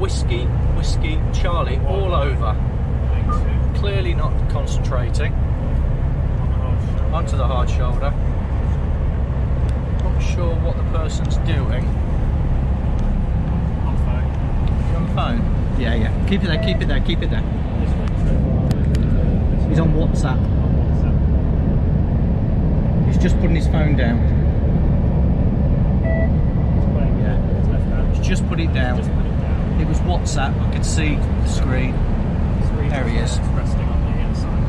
whiskey, Charlie all over. Clearly not concentrating. Onto the hard shoulder. Not sure what the person's doing. On phone. On phone? Yeah, yeah. Keep it there, keep it there, keep it there. He's on WhatsApp. He's just putting his phone down. Yeah. He's just put it down. It was WhatsApp, I could see the screen. There he is. Resting on the inside.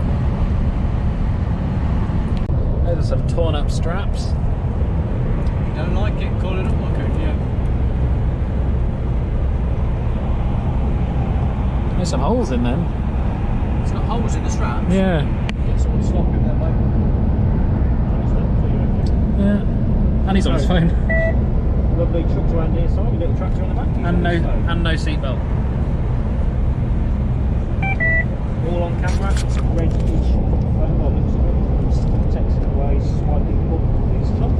Those are some torn up straps. You don't like it? Call it up, look at you. There's some holes in them. It's got holes in the straps? Yeah. Get someone to slop in there, mate. Yeah. And he's on his phone. Lovely trucks around the inside, a little tractor on the back. And no seatbelt. All on camera, it's a red each phone, well, looks good. He's texting away, swiping up his thumb.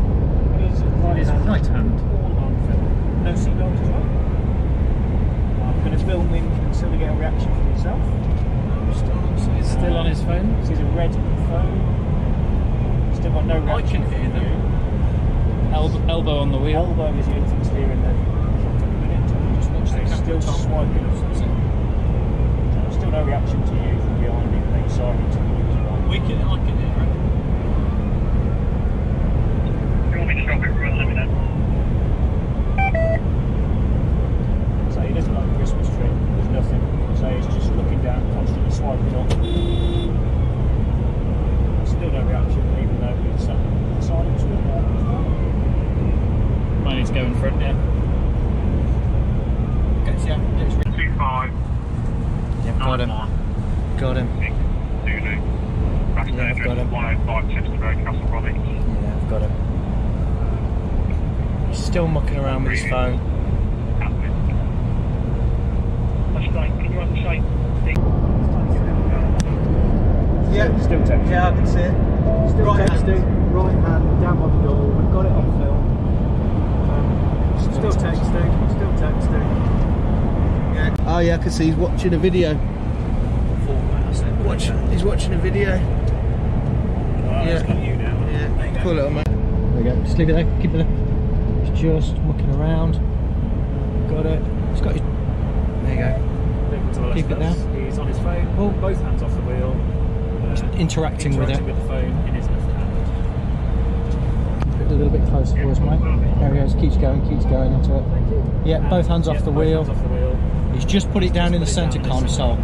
He's Right hand. All on film. No seatbelt as well. I'm going to film him until we get a reaction from himself. He's still on his phone. This is a red phone. Still got no reaction. I can hear them. Elbow on the wheel. Elbow is the only thing steering the truck at the minute. Just watch the still swiping up. Still no reaction to you from behind him. No siren to you as well. I can hear it. You want me to stop it? Let me know. So he doesn't like a Christmas tree. There's nothing. So he's just looking down, constantly swiping up. Still no reaction, even though it's silent. Might need to go in front, yeah. Gets 25. Yeah, got him. Got him. Zulu. Yeah, I've got him. 105 Chester Road, Castle Bromwich. Yeah, I've got him. He's still mucking around with his phone. That's great. Can you have the same thing? Yeah, Still texting. yeah, I can see it. Still Right texting. Right hand down on the door. We've got it on film. Still texting. Still texting. Yeah. Oh yeah, I can see he's watching a video. He's watching a video. It's got you now. Yeah, cool little mate. There we go. Just leave it there. Keep it there. He's just mucking around. Got it. He's got his... There you go. Keep it there. He's on his phone. Oh. Both hands off the wheel. Interacting with it. With the phone in his left hand. A little bit closer for us, mate. There he goes. Keeps going into it. Yeah, both hands off the wheel. Both hands off the wheel. He's just put it down in the centre console.